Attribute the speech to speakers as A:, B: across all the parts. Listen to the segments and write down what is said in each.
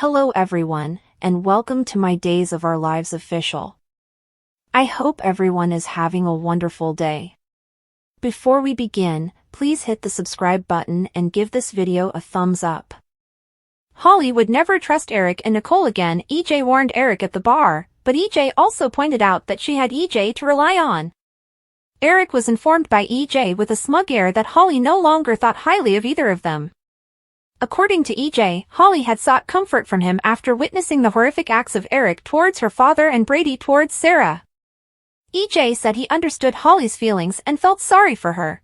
A: Hello everyone, and welcome to my Days of Our Lives official. I hope everyone is having a wonderful day. Before we begin, please hit the subscribe button and give this video a thumbs up. Holly would never trust Eric and Nicole again. EJ warned Eric at the bar, but EJ also pointed out that she had EJ to rely on. Eric was informed by EJ with a smug air that Holly no longer thought highly of either of them. According to EJ, Holly had sought comfort from him after witnessing the horrific acts of Eric towards her father and Brady towards Sarah. EJ said he understood Holly's feelings and felt sorry for her.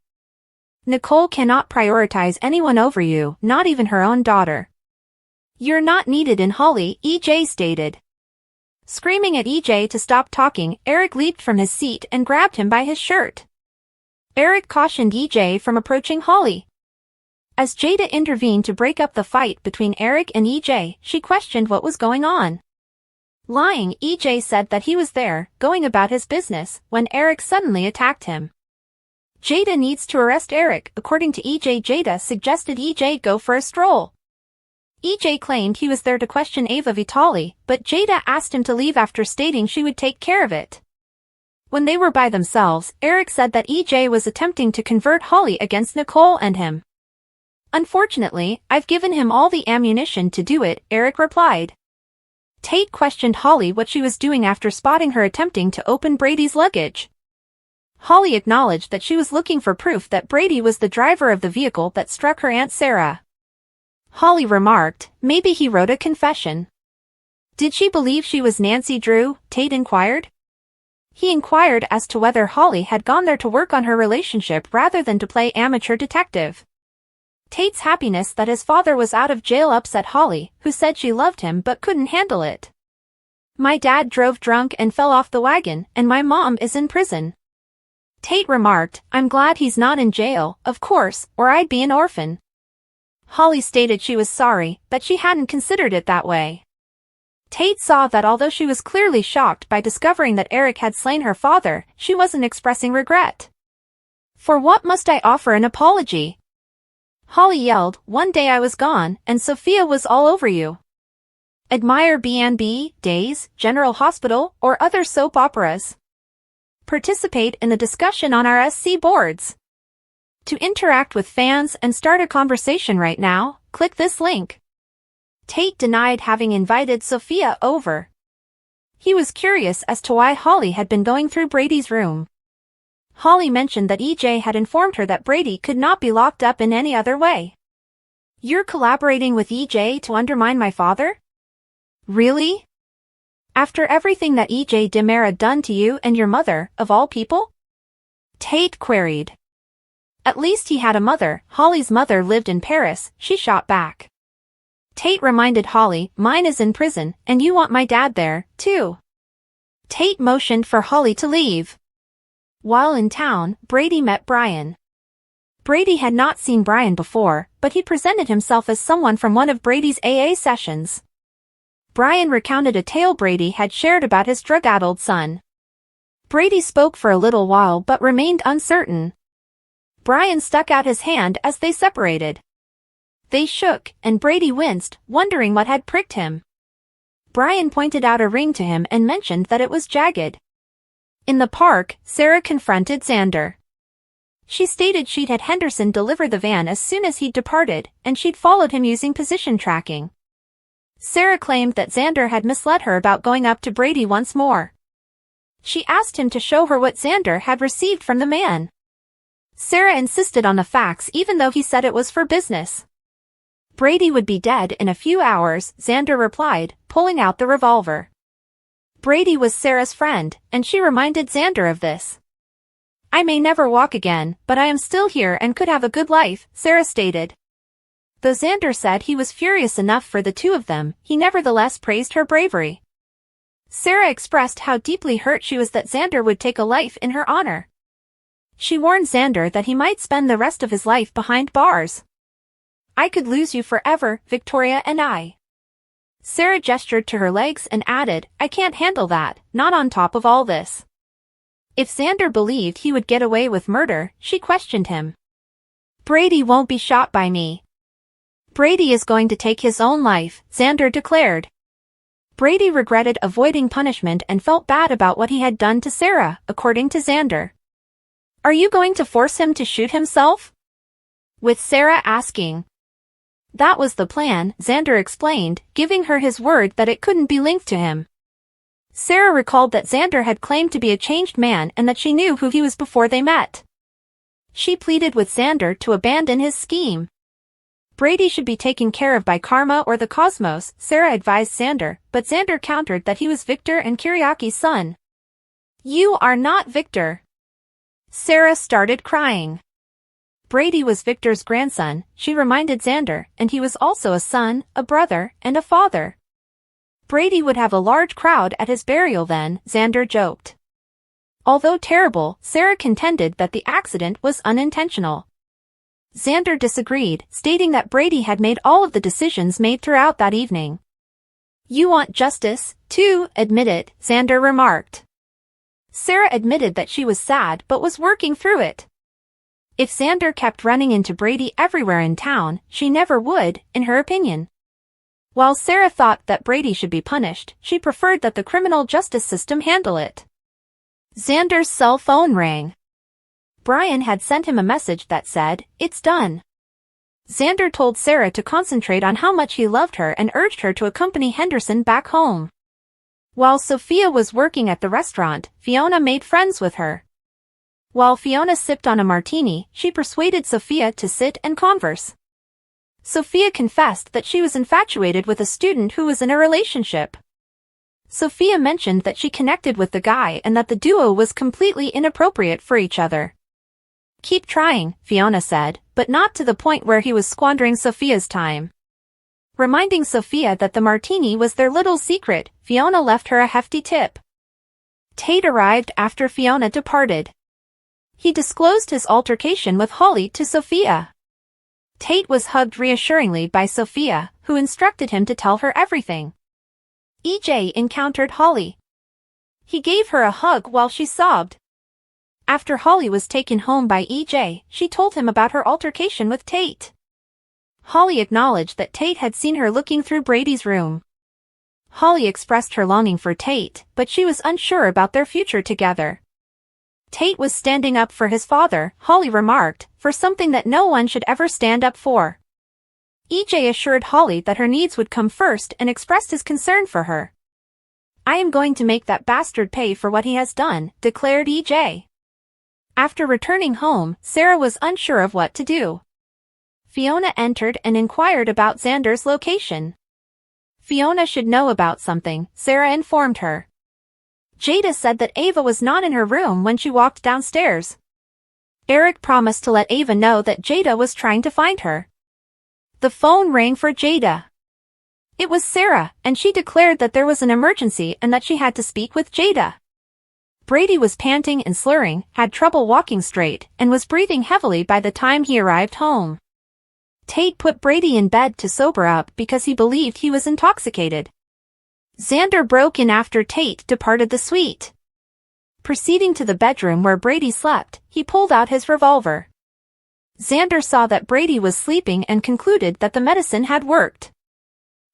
A: Nicole cannot prioritize anyone over you, not even her own daughter. You're not needed in Holly, EJ stated. Screaming at EJ to stop talking, Eric leaped from his seat and grabbed him by his shirt. Eric cautioned EJ from approaching Holly. As Jada intervened to break up the fight between Eric and EJ, she questioned what was going on. Lying, EJ said that he was there, going about his business, when Eric suddenly attacked him. Jada needs to arrest Eric. According to EJ, Jada suggested EJ go for a stroll. EJ claimed he was there to question Ava Vitali, but Jada asked him to leave after stating she would take care of it. When they were by themselves, Eric said that EJ was attempting to convert Holly against Nicole and him. Unfortunately, I've given him all the ammunition to do it, Eric replied. Tate questioned Holly what she was doing after spotting her attempting to open Brady's luggage. Holly acknowledged that she was looking for proof that Brady was the driver of the vehicle that struck her Aunt Sarah. Holly remarked, maybe he wrote a confession. Did she believe she was Nancy Drew? Tate inquired. He inquired as to whether Holly had gone there to work on her relationship rather than to play amateur detective. Tate's happiness that his father was out of jail upset Holly, who said she loved him but couldn't handle it. My dad drove drunk and fell off the wagon, and my mom is in prison. Tate remarked, I'm glad he's not in jail, of course, or I'd be an orphan. Holly stated she was sorry, but she hadn't considered it that way. Tate saw that although she was clearly shocked by discovering that Eric had slain her father, she wasn't expressing regret. For what must I offer an apology? Holly yelled, one day I was gone, and Sophia was all over you. Admire B&B, Days, General Hospital, or other soap operas. Participate in the discussion on our SC boards. To interact with fans and start a conversation right now, click this link. Tate denied having invited Sophia over. He was curious as to why Holly had been going through Brady's room. Holly mentioned that EJ had informed her that Brady could not be locked up in any other way. You're collaborating with EJ to undermine my father? Really? After everything that EJ Demera done to you and your mother, of all people? Tate queried. At least he had a mother. Holly's mother lived in Paris, she shot back. Tate reminded Holly, mine is in prison, and you want my dad there, too. Tate motioned for Holly to leave. While in town, Brady met Brian. Brady had not seen Brian before, but he presented himself as someone from one of Brady's AA sessions. Brian recounted a tale Brady had shared about his drug-addled son. Brady spoke for a little while but remained uncertain. Brian stuck out his hand as they separated. They shook, and Brady winced, wondering what had pricked him. Brian pointed out a ring to him and mentioned that it was jagged. In the park, Sarah confronted Xander. She stated she'd had Henderson deliver the van as soon as he'd departed, and she'd followed him using position tracking. Sarah claimed that Xander had misled her about going up to Brady once more. She asked him to show her what Xander had received from the man. Sarah insisted on the facts even though he said it was for business. Brady would be dead in a few hours, Xander replied, pulling out the revolver. Brady was Sarah's friend, and she reminded Xander of this. I may never walk again, but I am still here and could have a good life, Sarah stated. Though Xander said he was furious enough for the two of them, he nevertheless praised her bravery. Sarah expressed how deeply hurt she was that Xander would take a life in her honor. She warned Xander that he might spend the rest of his life behind bars. I could lose you forever, Victoria and I. Sarah gestured to her legs and added, I can't handle that, not on top of all this. If Xander believed he would get away with murder, she questioned him. Brady won't be shot by me. Brady is going to take his own life, Xander declared. Brady regretted avoiding punishment and felt bad about what he had done to Sarah, according to Xander. Are you going to force him to shoot himself? With Sarah asking. That was the plan, Xander explained, giving her his word that it couldn't be linked to him. Sarah recalled that Xander had claimed to be a changed man and that she knew who he was before they met. She pleaded with Xander to abandon his scheme. Brady should be taken care of by karma or the cosmos, Sarah advised Xander, but Xander countered that he was Victor and Kiriaki's son. You are not Victor. Sarah started crying. Brady was Victor's grandson, she reminded Xander, and he was also a son, a brother, and a father. Brady would have a large crowd at his burial then, Xander joked. Although terrible, Sarah contended that the accident was unintentional. Xander disagreed, stating that Brady had made all of the decisions made throughout that evening. You want justice, too, admit it, Xander remarked. Sarah admitted that she was sad but was working through it. If Xander kept running into Brady everywhere in town, she never would, in her opinion. While Sarah thought that Brady should be punished, she preferred that the criminal justice system handle it. Xander's cell phone rang. Brian had sent him a message that said, "It's done." Xander told Sarah to concentrate on how much he loved her and urged her to accompany Henderson back home. While Sophia was working at the restaurant, Fiona made friends with her. While Fiona sipped on a martini, she persuaded Sophia to sit and converse. Sophia confessed that she was infatuated with a student who was in a relationship. Sophia mentioned that she connected with the guy and that the duo was completely inappropriate for each other. Keep trying, Fiona said, but not to the point where he was squandering Sophia's time. Reminding Sophia that the martini was their little secret, Fiona left her a hefty tip. Tate arrived after Fiona departed. He disclosed his altercation with Holly to Sophia. Tate was hugged reassuringly by Sophia, who instructed him to tell her everything. EJ encountered Holly. He gave her a hug while she sobbed. After Holly was taken home by EJ, she told him about her altercation with Tate. Holly acknowledged that Tate had seen her looking through Brady's room. Holly expressed her longing for Tate, but she was unsure about their future together. Tate was standing up for his father, Holly remarked, for something that no one should ever stand up for. EJ assured Holly that her needs would come first and expressed his concern for her. I am going to make that bastard pay for what he has done, declared EJ. After returning home, Sarah was unsure of what to do. Fiona entered and inquired about Xander's location. Fiona should know about something, Sarah informed her. Jada said that Ava was not in her room when she walked downstairs. Eric promised to let Ava know that Jada was trying to find her. The phone rang for Jada. It was Sarah, and she declared that there was an emergency and that she had to speak with Jada. Brady was panting and slurring, had trouble walking straight, and was breathing heavily by the time he arrived home. Tate put Brady in bed to sober up because he believed he was intoxicated. Xander broke in after Tate departed the suite. Proceeding to the bedroom where Brady slept, he pulled out his revolver. Xander saw that Brady was sleeping and concluded that the medicine had worked.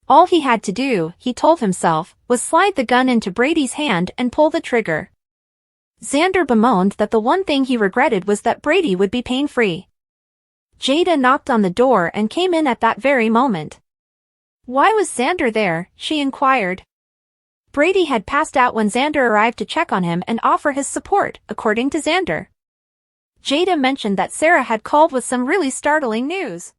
A: All he had to do, he told himself, was slide the gun into Brady's hand and pull the trigger. Xander bemoaned that the one thing he regretted was that Brady would be pain-free. Jada knocked on the door and came in at that very moment. Why was Xander there, she inquired. Brady had passed out when Xander arrived to check on him and offer his support, according to Xander. Jada mentioned that Sarah had called with some really startling news.